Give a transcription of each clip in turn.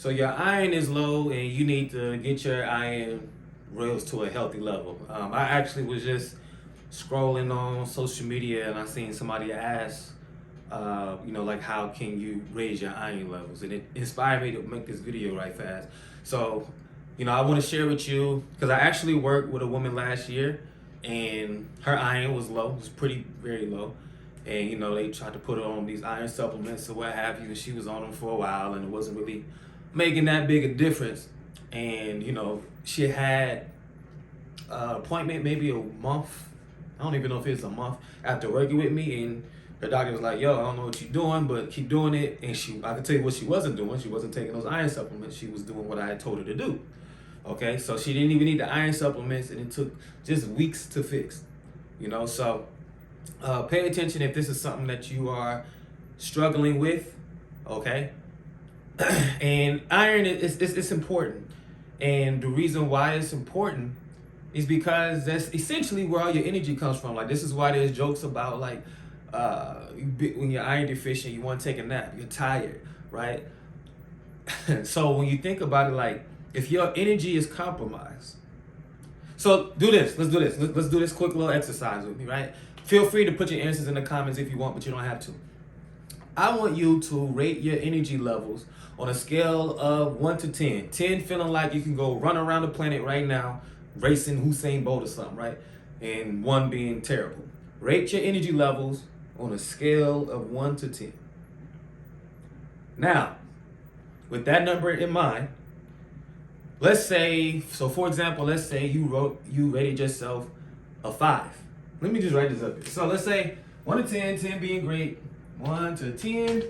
So your iron is low, and you need to get your iron rails to a healthy level. I actually was just scrolling on social media, and I seen somebody ask, like how can you raise your iron levels, and it inspired me to make this video right fast. So, I want to share with you because I actually worked with a woman last year, and her iron was low, it was pretty very low. And they tried to put her on these iron supplements or what have you, and she was on them for a while, and it wasn't really making that big a difference. And she had an appointment maybe a month, I don't even know if it's a month after working with me, and her doctor was like, yo, I don't know what you're doing, but keep doing it. And I can tell you what she wasn't doing. She wasn't taking those iron supplements. She was doing what I had told her to do. Okay, so she didn't even need the iron supplements, and it took just weeks to fix. So pay attention if this is something that you are struggling with. Okay, and iron it's important, and the reason why it's important is because that's essentially where all your energy comes from. Like, this is why there's jokes about like when you're iron deficient, you want to take a nap, you're tired, right? So when you think about it, like if your energy is compromised, so do this. Let's do this. Let's do this quick little exercise with me, right? Feel free to put your answers in the comments if you want, but you don't have to. I want you to rate your energy levels on a scale of 1 to 10. 10 feeling like you can go run around the planet right now, racing Usain Bolt or something, right? And 1 being terrible. Rate your energy levels on a scale of 1 to 10. Now, with that number in mind, let's say, so for example, let's say you rated yourself a 5. Let me just write this up here. So let's say 1 to 10, 10 being great, 1 to 10,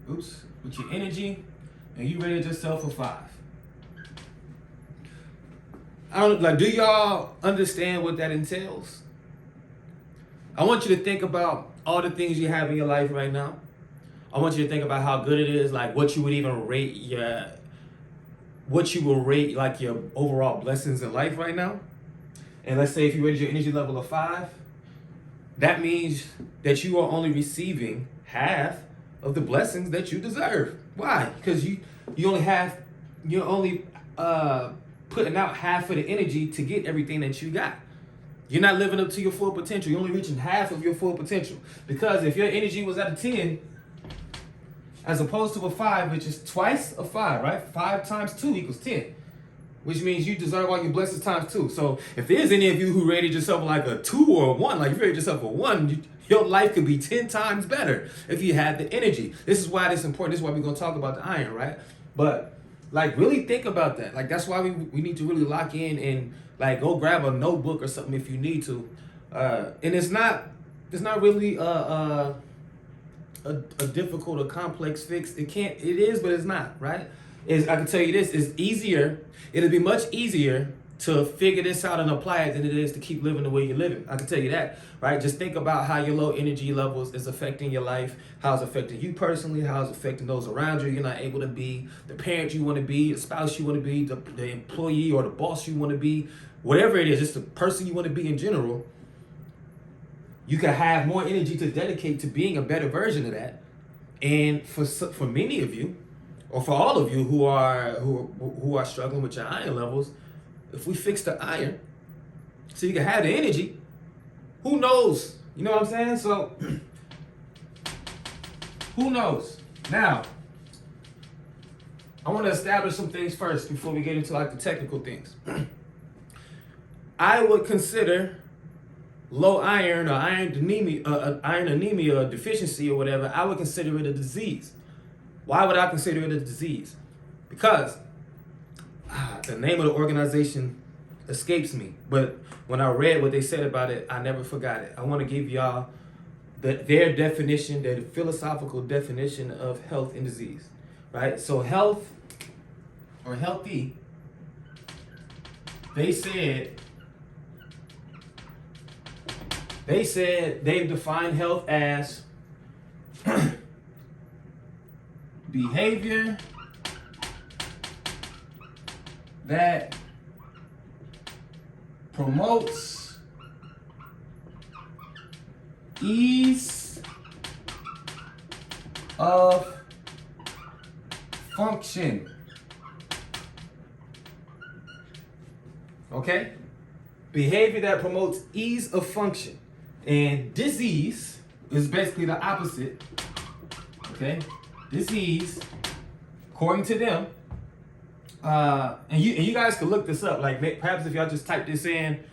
with your energy, and you rated yourself a 5. Do y'all understand what that entails? I want you to think about all the things you have in your life right now. I want you to think about how good it is, like what you would even rate your overall blessings in life right now. And let's say if you rated your energy level of 5, that means that you are only receiving half of the blessings that you deserve. Why? Because you're only putting out half of the energy to get everything that you got. You're not living up to your full potential. You're only reaching half of your full potential. Because if your energy was at a 10, as opposed to a 5, which is twice a 5, right? 5 times 2 equals 10, which means you deserve all your blessings times 2. So if there's any of you who rated yourself like a 2 or a 1, like you rated yourself a 1, your life could be 10 times better if you had the energy. This is why this is important. This is why we're going to talk about the iron, right? But really think about that. Like, that's why we need to really lock in and go grab a notebook or something if you need to. And it's not really a difficult or complex fix. It is, but it's not, right? I can tell you this, it's easier. It'll be much easier to figure this out and apply it than it is to keep living the way you're living. I can tell you that, right? Just think about how your low energy levels is affecting your life, how it's affecting you personally, how it's affecting those around you. You're not able to be the parent you want to be, the spouse you want to be, the employee or the boss you want to be, whatever it is, just the person you want to be in general. You can have more energy to dedicate to being a better version of that. And for many of you, or for all of you who are struggling with your iron levels, if we fix the iron so you can have the energy, who knows? You know what I'm saying? So who knows? Now, I want to establish some things first before we get into the technical things. I would consider low iron or iron anemia deficiency or whatever, I would consider it a disease. Why would I consider it a disease? Because the name of the organization escapes me, but when I read what they said about it, I never forgot it. I want to give y'all their definition, their philosophical definition of health and disease, right? So health or healthy, they said they've defined health as behavior that promotes ease of function. Okay? Behavior that promotes ease of function. And disease is basically the opposite. Okay? Disease, according to them, and you guys can look this up. Like perhaps if y'all just type this in,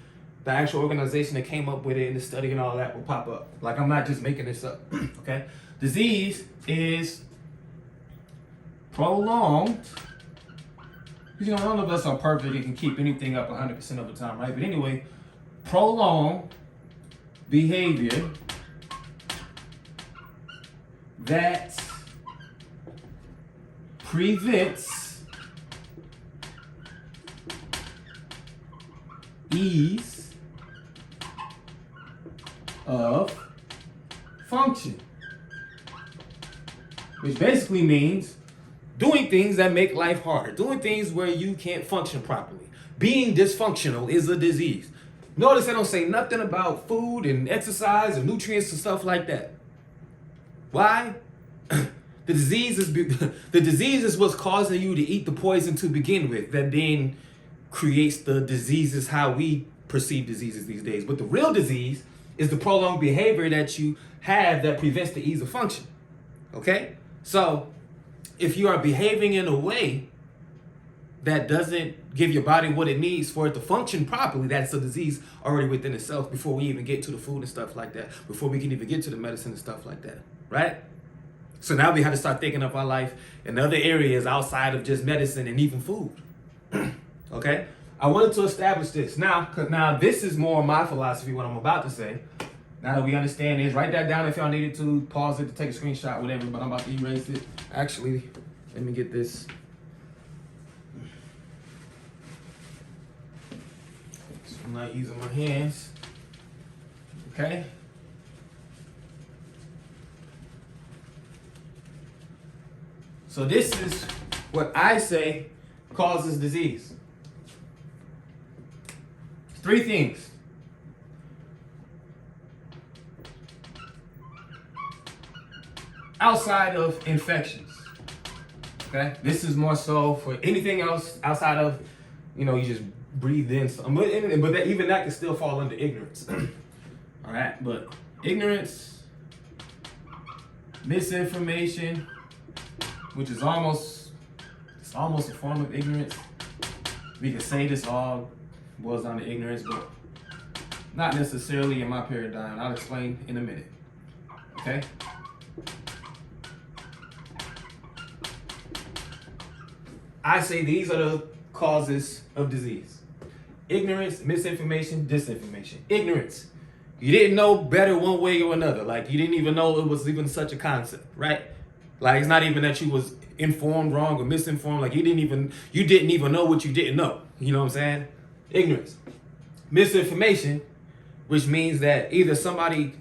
the actual organization that came up with it and the study and all that will pop up. Like I'm not just making this up. Okay? Disease is prolonged. You know, none of us are perfect and can keep anything up 100% of the time, right? But anyway, prolonged behavior that prevents ease of function, which basically means doing things that make life harder, doing things where you can't function properly. Being dysfunctional is a disease. Notice I don't say nothing about food and exercise and nutrients and stuff like that. Why? The disease is what's causing you to eat the poison to begin with, that then creates the diseases how we perceive diseases these days. But the real disease is the prolonged behavior that you have that prevents the ease of function. Okay? So if you are behaving in a way that doesn't give your body what it needs for it to function properly, that's a disease already within itself before we even get to the food and stuff like that, before we can even get to the medicine and stuff like that, right? So now we have to start thinking of our life in other areas outside of just medicine and even food. Okay? I wanted to establish this. Now this is more my philosophy, what I'm about to say. Now that we understand this, write that down if y'all needed to, pause it to take a screenshot, whatever, but I'm about to erase it. Actually, let me get this. So I'm not using my hands. Okay? So this is what I say causes disease. 3 things. Outside of infections. Okay? This is more so for anything else outside of, you just breathe in some. But even that can still fall under ignorance. All right? But ignorance, misinformation, which is almost a form of ignorance. We can say this all boils down to ignorance, but not necessarily in my paradigm. I'll explain in a minute. Okay? I say these are the causes of disease. Ignorance, misinformation, disinformation. Ignorance. You didn't know better one way or another. Like you didn't even know it was even such a concept, right? Like it's not even that you was informed wrong or misinformed. Like you didn't even know what you didn't know. You know what I'm saying? Ignorance. Misinformation, which means that either somebody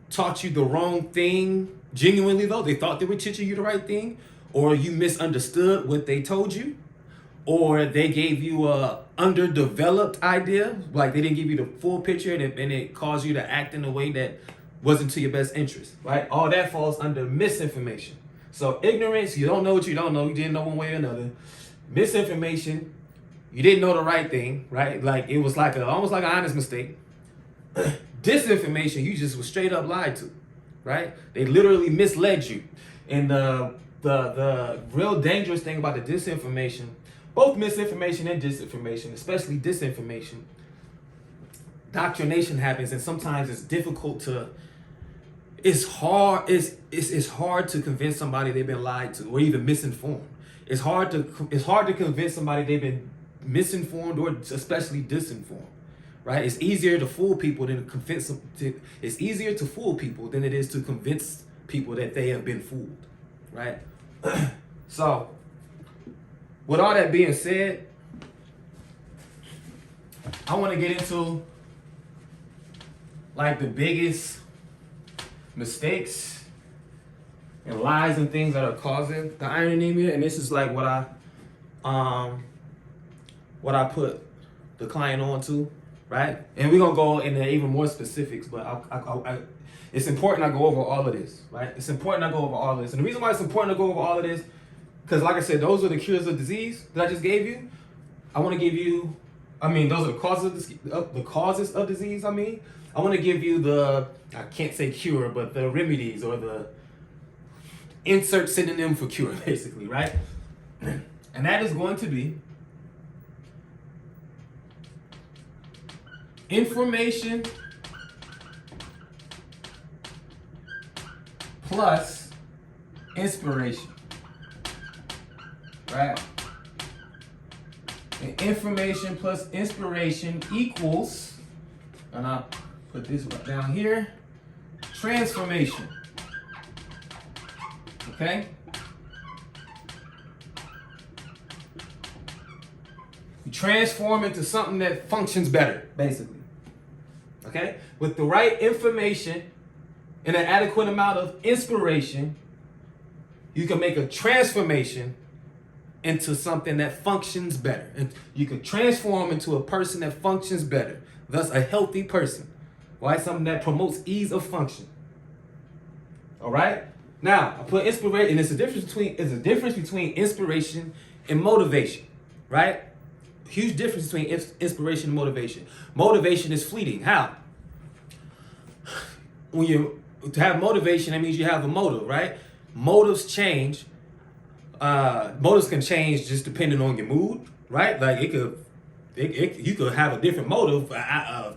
taught you the wrong thing genuinely though, they thought they were teaching you the right thing, or you misunderstood what they told you, or they gave you a underdeveloped idea, like they didn't give you the full picture and it caused you to act in a way that wasn't to your best interest, right? All that falls under misinformation. So ignorance, you don't know what you don't know, you didn't know one way or another. Misinformation, you didn't know the right thing, right? Like it was like almost like an honest mistake. Disinformation, you just was straight up lied to, right? They literally misled you. And the real dangerous thing about the disinformation, both misinformation and disinformation, especially disinformation, doctrination happens, and sometimes it's difficult to. It's hard to convince somebody they've been lied to or even misinformed. It's hard to convince somebody they've been misinformed or especially disinformed, right? It's easier to fool people than to convince them. It's easier to fool people than it is to convince people that they have been fooled, right? So, with all that being said, I want to get into like the biggest mistakes and lies and things that are causing the iron anemia, and this is like what I put the client on to, right? And we're gonna go into even more specifics, but it's important I go over all of this, right? It's important I go over all of this, and the reason why it's important to go over all of this, because like I said, those are the cures of disease that I just gave you. I want to give you Those are the causes of disease. I want to give you I can't say cure, but the remedies, or the insert synonym for cure, basically, right? And that is going to be information plus inspiration, right? And information plus inspiration equals, and I'll put this right down here, transformation. Okay? You transform into something that functions better, basically. Okay? With the right information and an adequate amount of inspiration, you can make a transformation into something that functions better. And you can transform into a person that functions better. Thus, a healthy person. Right? Something that promotes ease of function. All right? Now, I put inspiration, and it's a difference between inspiration and motivation, right? Huge difference between inspiration and motivation. Motivation is fleeting. How? To have motivation, that means you have a motive, right? Motives change. Motives can change just depending on your mood, right? Like you could have a different motive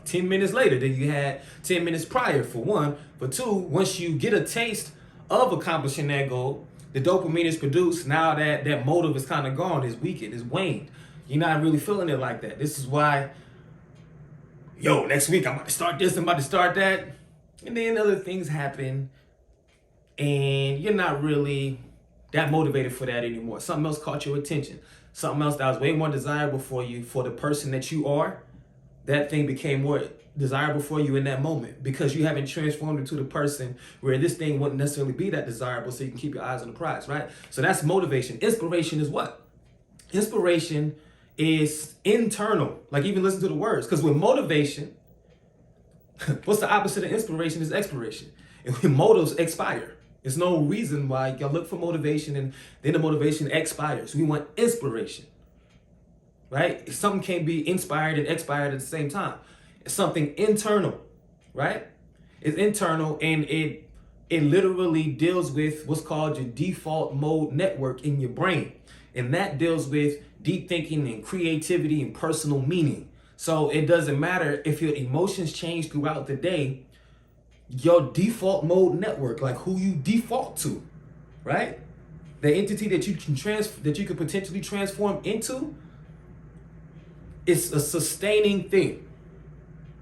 10 minutes later than you had 10 minutes prior, for one. For two, once you get a taste of accomplishing that goal, the dopamine is produced. Now that motive is kind of gone, is weakened, is waned. You're not really feeling it like that. This is why, next week I'm about to start this, I'm about to start that. And then other things happen and you're not really that motivated for that anymore. Something else caught your attention. Something else that was way more desirable for you, for the person that you are. That thing became more desirable for you in that moment because you haven't transformed into the person where this thing wouldn't necessarily be that desirable, so you can keep your eyes on the prize, right? So that's motivation. Inspiration is what? Inspiration is internal. Like, even listen to the words. Because with motivation, what's the opposite of inspiration is expiration. And when motives expire, there's no reason why you look for motivation and then the motivation expires. We want inspiration, right? Something can't be inspired and expired at the same time. It's something internal, right? It's internal, and it literally deals with what's called your default mode network in your brain. And that deals with deep thinking and creativity and personal meaning. So it doesn't matter if your emotions change throughout the day, your default mode network, like who you default to, right? The entity that you can potentially transform into, it's a sustaining thing,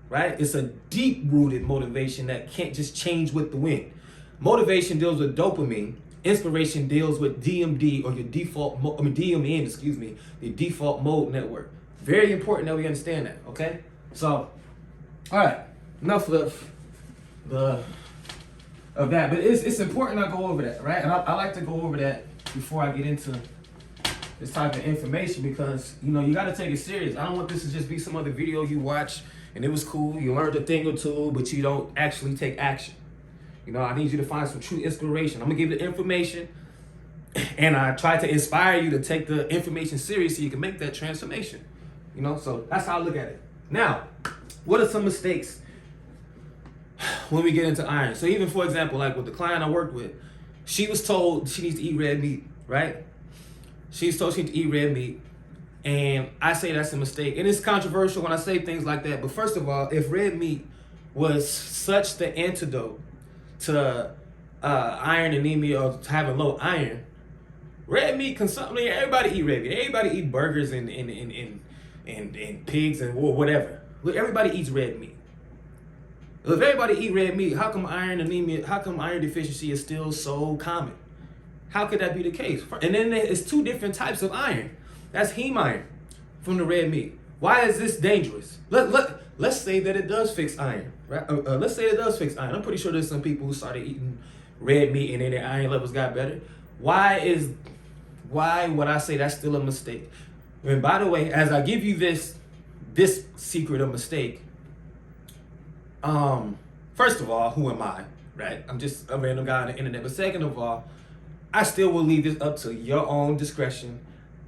right? It's a deep-rooted motivation that can't just change with the wind. Motivation deals with dopamine. Inspiration deals with DMD, or your DMN, the default mode network. Very important that we understand that, okay? So, all right, enough of that, but it's important I go over that, right? And I like to go over that before I get into this type of information, because you got to take it serious. I don't want this to just be some other video you watch and it was cool, you learned a thing or two, but you don't actually take action. I need you to find some true inspiration. I'm gonna give you the information, and I try to inspire you to take the information serious so you can make that transformation. So that's how I look at it. Now, what are some mistakes when we get into iron? So even, for example, like with the client I worked with, she was told she needs to eat red meat, right? She's told she needs to eat red meat, and I say that's a mistake. And it's controversial when I say things like that, but first of all, if red meat was such the antidote to iron anemia or to having low iron, red meat consumption, everybody eat red meat. Everybody eat burgers and pigs and whatever. Look, everybody eats red meat. If everybody eat red meat, how come iron deficiency is still so common? How could that be the case? And then there's two different types of iron. That's heme iron from the red meat. Why is this dangerous? Let's say that it does fix iron, right? Let's say it does fix iron. I'm pretty sure there's some people who started eating red meat and then their iron levels got better. Why would I say that's still a mistake? And by the way, as I give you this secret of mistake, first of all, who am I, right? I'm just a random guy on the internet. But second of all, I still will leave this up to your own discretion,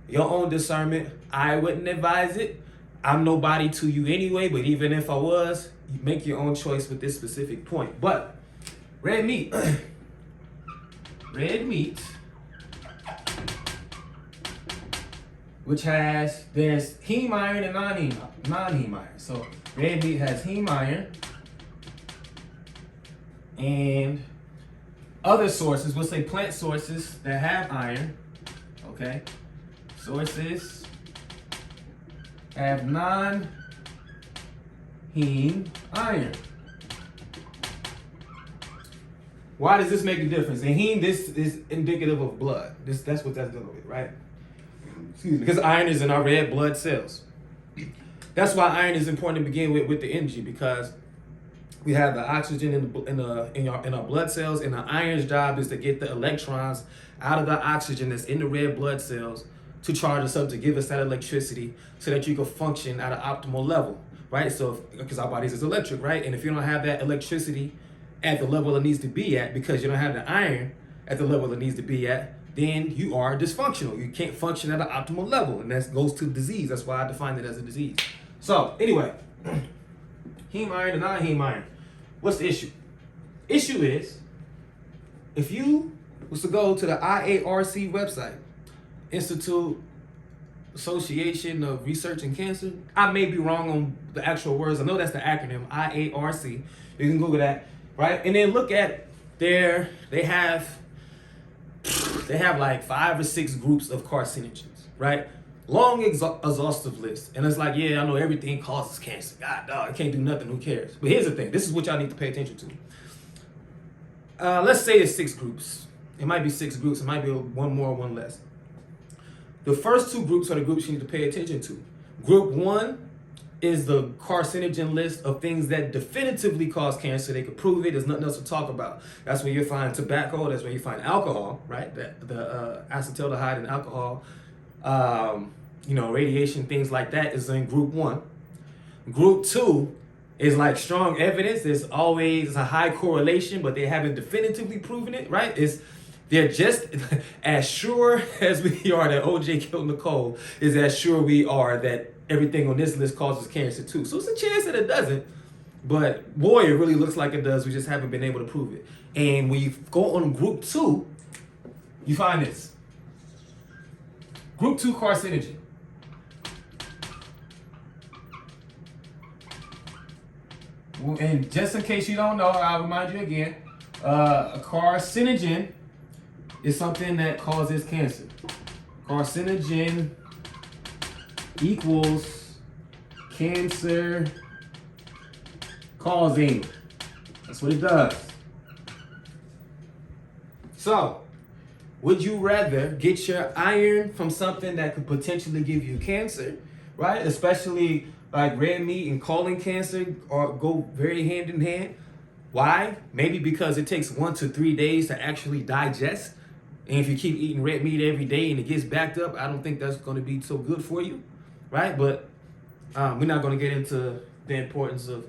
your own discernment. I wouldn't advise it. I'm nobody to you anyway, but even if I was, you make your own choice with this specific point. But red meat, red meat, which there's heme iron and non-heme iron. So red meat has heme iron, and other sources, we'll say plant sources that have iron, okay? Sources have non-heme iron. Why does this make a difference? And heme, this is indicative of blood. That's what that's dealing with, right? Excuse me. Because iron is in our red blood cells. That's why iron is important to begin with the energy, because we have the oxygen in our blood cells, and the iron's job is to get the electrons out of the oxygen that's in the red blood cells to charge us up, to give us that electricity so that you can function at an optimal level, right? So, because our bodies is electric, right? And if you don't have that electricity at the level it needs to be at, because you don't have the iron at the level it needs to be at, then you are dysfunctional. You can't function at an optimal level, and that goes to disease. That's why I define it as a disease. So, anyway, heme iron and non-heme iron. What's the issue? Issue is, if you was to go to the IARC website, Institute Association of Research in Cancer, I may be wrong on the actual words. I know that's the acronym, IARC. You can Google that, right? And then look at they have like 5 or 6 groups of carcinogens, right? Long exhaustive list. And it's like, yeah, I know everything causes cancer. God, dog, I can't do nothing. Who cares? But here's the thing. This is what y'all need to pay attention to. Let's say it's 6 groups. It might be 6 groups. It might be one more, one less. The first 2 groups are the groups you need to pay attention to. Group 1 is the carcinogen list of things that definitively cause cancer. They could prove it. There's nothing else to talk about. That's where you find tobacco. That's where you find alcohol, right? The acetaldehyde and alcohol. Radiation, things like that is in group 1. Group 2 is like strong evidence. There's always a high correlation, but they haven't definitively proven it, right? They're just as sure as we are that OJ killed Nicole is as sure we are that everything on this list causes cancer too. So it's a chance that it doesn't, but boy, it really looks like it does. We just haven't been able to prove it. And when you go on group 2, you find this. Group 2 carcinogen. And just in case you don't know, I'll remind you again, a carcinogen is something that causes cancer. Carcinogen equals cancer causing. That's what it does. So, would you rather get your iron from something that could potentially give you cancer, right? Especially like red meat and colon cancer go very hand in hand. Why? Maybe because it takes 1 to 3 days to actually digest. And if you keep eating red meat every day and it gets backed up, I don't think that's going to be so good for you, right? But we're not going to get into the importance of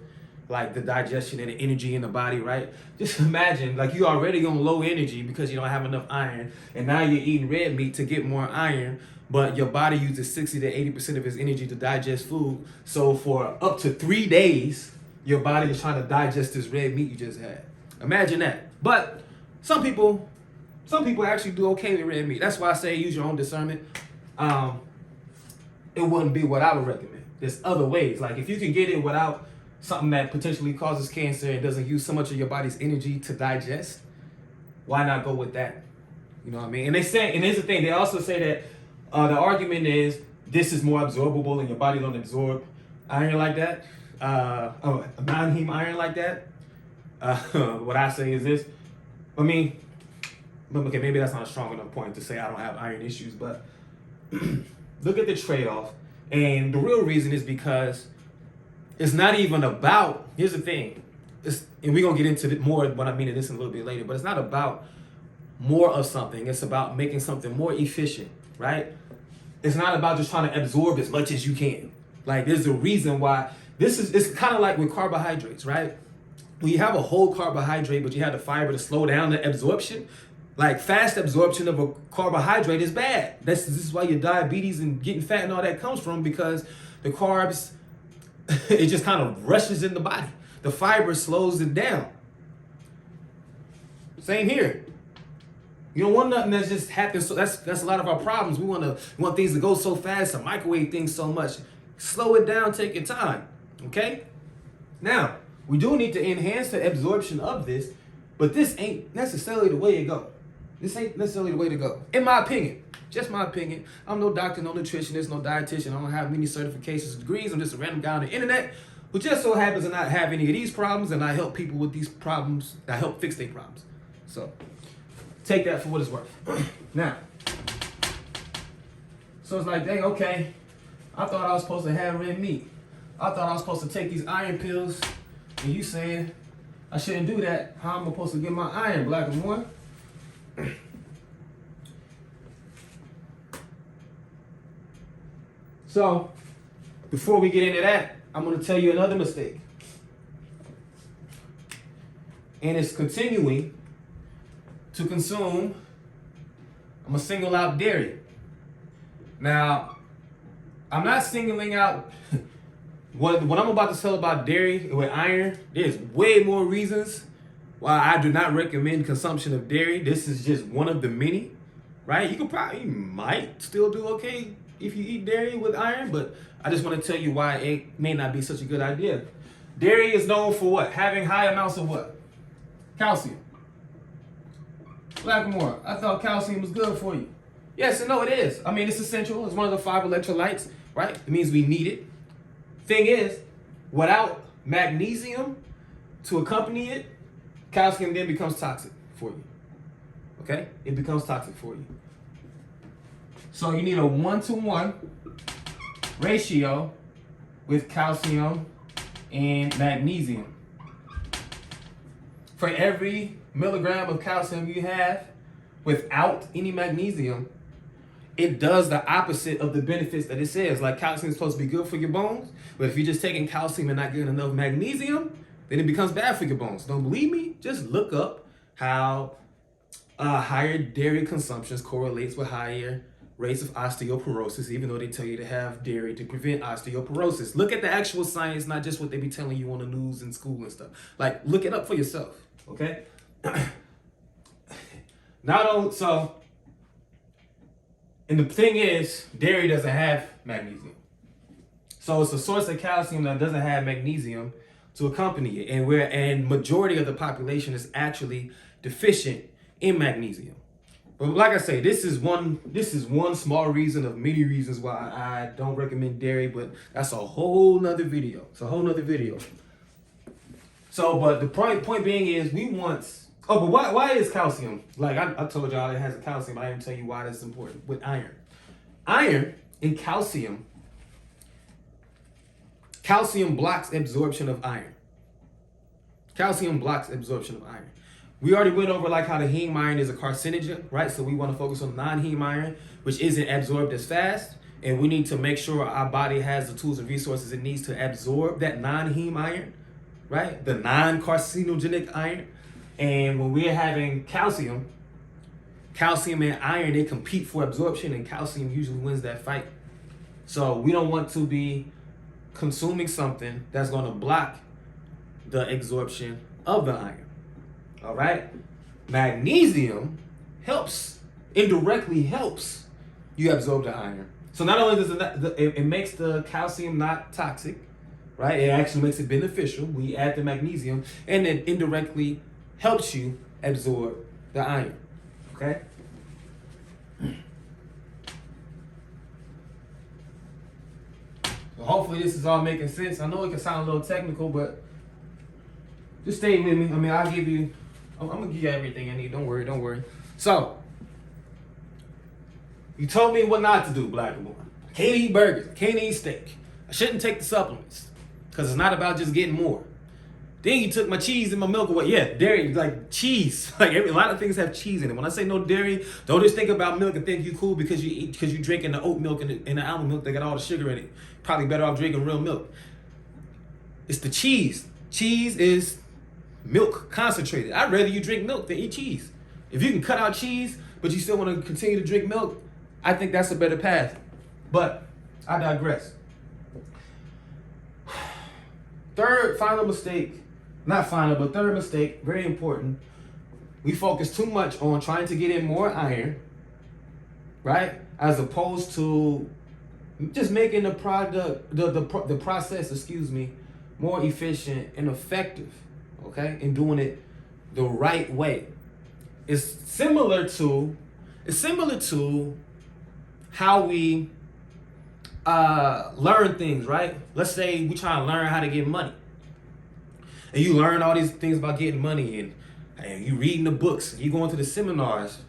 like the digestion and the energy in the body, right? Just imagine, like, you already on low energy because you don't have enough iron, and now you're eating red meat to get more iron, but your body uses 60 to 80% of its energy to digest food. So for up to 3 days, your body is trying to digest this red meat you just had. Imagine that. But some people actually do okay with red meat. That's why I say use your own discernment. It wouldn't be what I would recommend. There's other ways. Like, if you can get it without something that potentially causes cancer and doesn't use so much of your body's energy to digest, why not go with that? You know what I mean? And here's the thing, they also say that the argument is this is more absorbable and your body don't absorb iron like that. Non-heme iron like that. What I say is this. Okay, maybe that's not a strong enough point to say I don't have iron issues, but look at the trade-off. And the real reason is because it's not even about, here's the thing, and we're going to get into more what I mean in this in a little bit later, but it's not about more of something. It's about making something more efficient, right? It's not about just trying to absorb as much as you can. Like, there's a reason why it's kind of like with carbohydrates, right? When you have a whole carbohydrate, but you have the fiber to slow down the absorption, like fast absorption of a carbohydrate is bad. This is why your diabetes and getting fat and all that comes from, because The carbs, it just kind of rushes in the body. The fiber slows it down. Same here. You don't want nothing that just happens. So that's a lot of our problems. We want things to go so fast, and microwave things so much. Slow it down, take your time. Okay? Now, we do need to enhance the absorption of this, but this ain't necessarily the way to go. This ain't necessarily the way to go. In my opinion. Just my opinion. I'm no doctor, no nutritionist, no dietitian. I don't have many certifications or degrees. I'm just a random guy on the internet who just so happens to not have any of these problems, and I help people with these problems. I help fix their problems. So take that for what it's worth. Now, so it's like, dang, okay, I thought I was supposed to have red meat. I thought I was supposed to take these iron pills, and you saying I shouldn't do that. How am I supposed to get my iron, Black and More? So, before we get into that, I'm going to tell you another mistake. And it's continuing to consume, I'm going to single out dairy. Now, I'm not singling out what I'm about to tell about dairy with iron. There's way more reasons why I do not recommend consumption of dairy. This is just one of the many, right? You might still do okay if you eat dairy with iron, but I just want to tell you why it may not be such a good idea. Dairy is known for what? Having high amounts of what? Calcium. Blackmore, I thought calcium was good for you. Yes and no, it is. I mean, it's essential. It's one of the 5 electrolytes, right? It means we need it. Thing is, without magnesium to accompany it, calcium then becomes toxic for you. Okay? It becomes toxic for you. So you need a 1-to-1 ratio with calcium and magnesium. For every milligram of calcium you have without any magnesium, it does the opposite of the benefits that it says. Like calcium is supposed to be good for your bones, but if you're just taking calcium and not getting enough magnesium, then it becomes bad for your bones. Don't believe me? Just look up how higher dairy consumption correlates with higher rates of osteoporosis, even though they tell you to have dairy to prevent osteoporosis. Look at the actual science, not just what they be telling you on the news and school and stuff. Like, look it up for yourself, okay? And the thing is, dairy doesn't have magnesium. So it's a source of calcium that doesn't have magnesium to accompany it. And majority of the population is actually deficient in magnesium. But like I say, this is one small reason of many reasons why I don't recommend dairy, but that's a whole nother video. It's a whole nother video. So, but the point being is but why is calcium? Like I told y'all it has a calcium, but I didn't tell you why that's important with iron. Iron and calcium blocks absorption of iron. Calcium blocks absorption of iron. We already went over like how the heme iron is a carcinogen, right? So we want to focus on non-heme iron, which isn't absorbed as fast. And we need to make sure our body has the tools and resources it needs to absorb that non-heme iron, right? The non-carcinogenic iron. And when we're having calcium and iron, they compete for absorption, and calcium usually wins that fight. So we don't want to be consuming something that's going to block the absorption of the iron. All right? Magnesium indirectly helps you absorb the iron. So not only does it makes the calcium not toxic, right? It actually makes it beneficial. We add the magnesium, and it indirectly helps you absorb the iron. Okay? So hopefully this is all making sense. I know it can sound a little technical, but just stay with me. I mean, I'm gonna give you everything I need. Don't worry. So, you told me what not to do, Black and More. I can't eat burgers. I can't eat steak. I shouldn't take the supplements because it's not about just getting more. Then you took my cheese and my milk away. Yeah, dairy, like cheese. Like a lot of things have cheese in it. When I say no dairy, don't just think about milk and think you cool because you drinking the oat milk and the almond milk that got all the sugar in it. Probably better off drinking real milk. It's the cheese. Cheese is milk concentrated. I'd rather you drink milk than eat cheese. If you can cut out cheese, but you still want to continue to drink milk, I think that's a better path. But I digress. Third mistake, very important. We focus too much on trying to get in more iron, right? As opposed to just making the process, more efficient and effective, okay? And doing it the right way. It's similar to how we learn things, right? Let's say we try to learn how to get money. And you learn all these things about getting money, and you reading the books, you going to the seminars,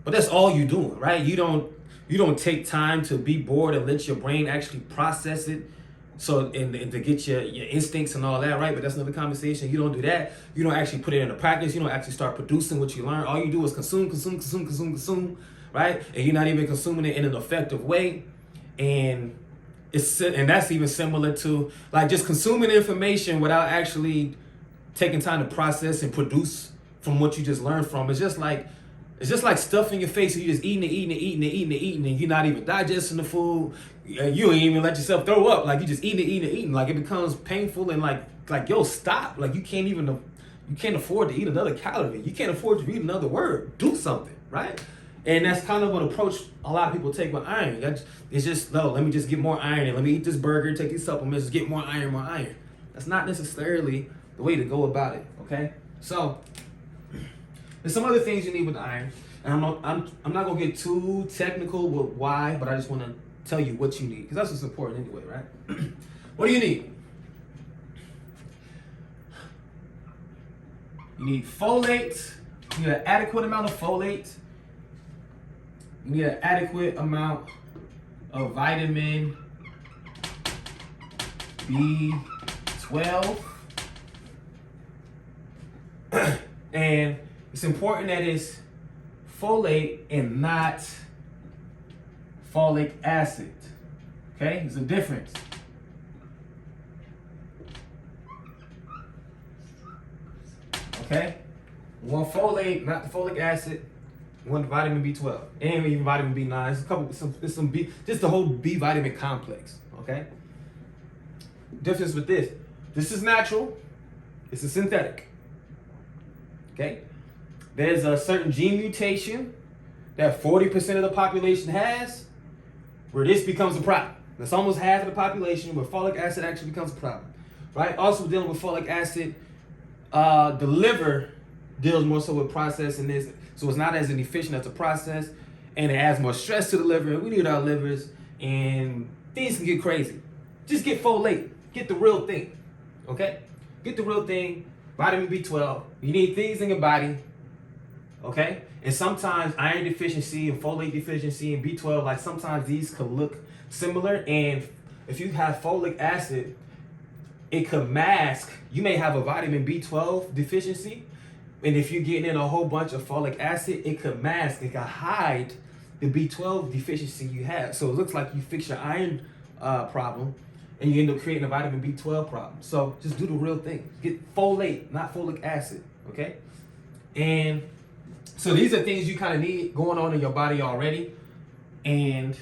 but that's all you doing, right? You don't take time to be bored and let your brain actually process it, so and to get your instincts and all that, right? But that's another conversation. You don't do that. You don't actually put it into practice. You don't actually start producing what you learn. All you do is consume, right? And you're not even consuming it in an effective way. And that's even similar to like just consuming information without actually taking time to process and produce from what you just learned from. It's just like stuff in your face, and you're just eating, and you're not even digesting the food. You ain't even let yourself throw up. Like you just eating. Like it becomes painful and like yo, stop. Like you can't afford to eat another calorie. You can't afford to read another word. Do something, right? And that's kind of an approach a lot of people take with iron. It's just, no, let me just get more iron, and let me eat this burger, take these supplements, get more iron. That's not necessarily the way to go about it, okay? So, there's some other things you need with the iron. And I'm not gonna get too technical with why, but I just wanna tell you what you need, because that's what's important anyway, right? What do you need? You need folate. You need an adequate amount of folate. You need an adequate amount of vitamin B12. And it's important that it's folate and not folic acid. Okay? There's a difference. Okay? We want folate, not the folic acid. We want vitamin B12 and even vitamin B9. There's some B, just the whole B vitamin complex. Okay? Difference with this. This is natural. It's a synthetic. Okay? There's a certain gene mutation that 40% of the population has where this becomes a problem. That's almost half of the population where folic acid actually becomes a problem. Right? Also dealing with folic acid, the liver deals more so with processing this, so it's not as efficient as a process, and it adds more stress to the liver. We need our livers, and things can get crazy. Just get folate. Get the real thing. Okay? Get the real thing. Vitamin B12. You need things in your body. Okay? And sometimes iron deficiency and folate deficiency and B12, like sometimes these could look similar. And if you have folic acid, it could mask. You may have a vitamin B12 deficiency. And if you're getting in a whole bunch of folic acid, it could mask, it could hide the B12 deficiency you have. So it looks like you fix your iron problem, and you end up creating a vitamin B12 problem. So just do the real thing. Get folate, not folic acid, okay? And so these are things you kind of need going on in your body already. And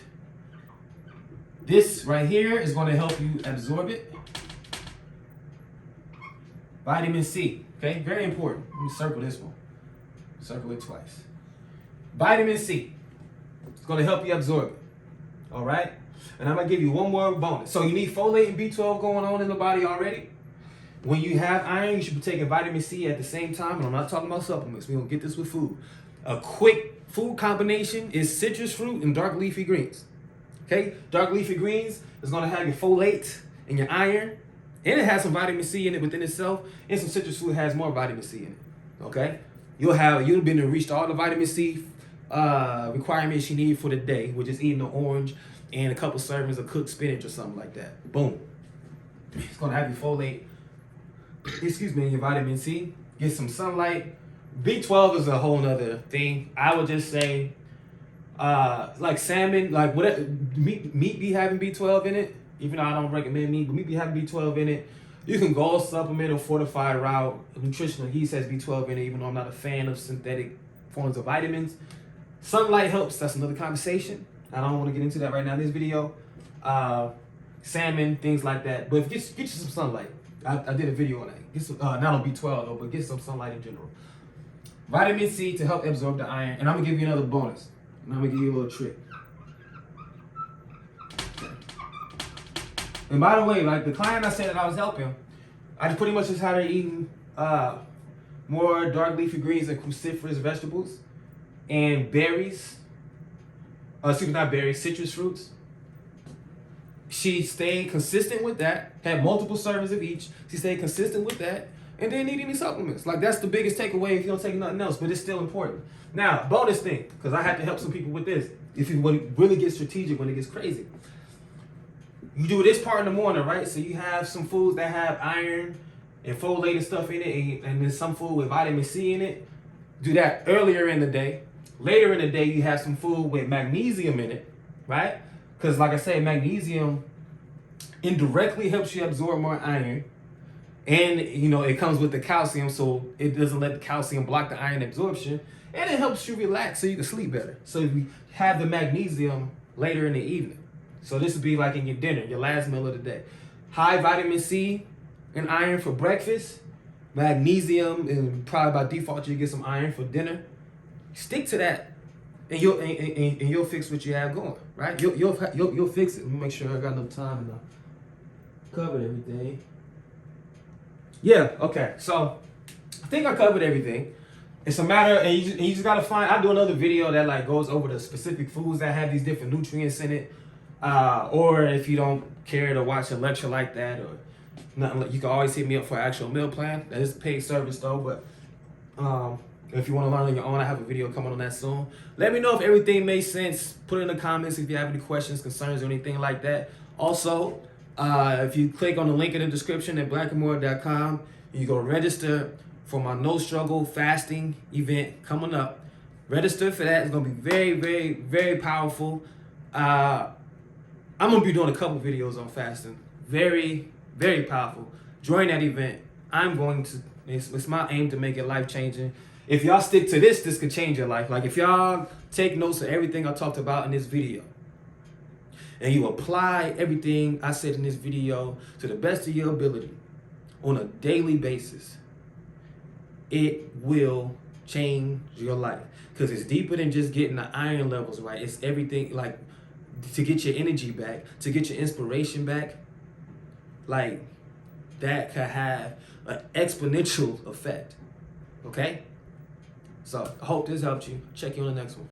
this right here is going to help you absorb it. Vitamin C. Okay, very important. Let me circle this one. Circle it twice. Vitamin C. It's going to help you absorb it. All right? And I'm going to give you one more bonus. So you need folate and B12 going on in the body already. When you have iron, you should be taking vitamin C at the same time. And I'm not talking about supplements. We're going to get this with food. A quick food combination is citrus fruit and dark leafy greens. Okay? Dark leafy greens is going to have your folate and your iron. And it has some vitamin C in it within itself, and some citrus fruit has more vitamin C in it. Okay, you'll been to reach all the vitamin C requirements you need for the day, which is eating an orange and a couple servings of cooked spinach or something like that. Boom. It's gonna have your folate. And your vitamin C. Get some sunlight. B12 is a whole nother thing. I would just say, like salmon, like whatever meat be having B12 in it. Even though I don't recommend meat, but meat be having B12 in it. You can go supplement or fortified route. Nutritional yeast has B12 in it, even though I'm not a fan of synthetic forms of vitamins. Sunlight helps. That's another conversation. I don't want to get into that right now in this video. Salmon, things like that. But get you some sunlight. I did a video on that. Get some, not on B12 though, but get some sunlight in general. Vitamin C to help absorb the iron. And I'm gonna give you another bonus. And I'm gonna give you a little trick. Okay. And by the way, like the client I said that I was helping, I just pretty much just had her eating more dark leafy greens and cruciferous vegetables and berries. Excuse me, not berries, citrus fruits. She stayed consistent with that, had multiple servings of each. She stayed consistent with that, and didn't need any supplements. Like, that's the biggest takeaway if you don't take nothing else, but it's still important. Now, bonus thing, because I had to help some people with this. If you want to really get strategic when it gets crazy. You do this part in the morning, right? So you have some foods that have iron and folate and stuff in it, and then some food with vitamin C in it. Do that earlier in the day. Later in the day, you have some food with magnesium in it, right? Because like I said, magnesium indirectly helps you absorb more iron. And, you know, it comes with the calcium, so it doesn't let the calcium block the iron absorption. And it helps you relax so you can sleep better. So we have the magnesium later in the evening. So this would be like in your dinner, your last meal of the day. High vitamin C and iron for breakfast. Magnesium, and probably by default you get some iron for dinner. Stick to that. And you'll fix what you have going, right? You'll fix it. Let me make sure I got enough time to cover everything. Yeah, okay. So I think I covered everything. It's a matter, and you just gotta find. I do another video that like goes over the specific foods that have these different nutrients in it. Or if you don't care to watch a lecture like that, or nothing, you can always hit me up for an actual meal plan. That is a paid service though, but if you want to learn on your own, I have a video coming on that soon. Let me know if everything makes sense. Put it in the comments if you have any questions, concerns, or anything like that. Also, if you click on the link in the description at blackandmore.com, you go register for my No Struggle Fasting event coming up. Register for that. It's going to be very, very, very powerful. I'm going to be doing a couple videos on fasting. Very, very powerful. Join that event. It's my aim to make it life-changing. If y'all stick to this could change your life. Like if y'all take notes of everything I talked about in this video, and you apply everything I said in this video to the best of your ability on a daily basis, it will change your life. Because it's deeper than just getting the iron levels right. It's everything, like to get your energy back, to get your inspiration back. Like that could have an exponential effect. Okay? So I hope this helped you. Check you on the next one.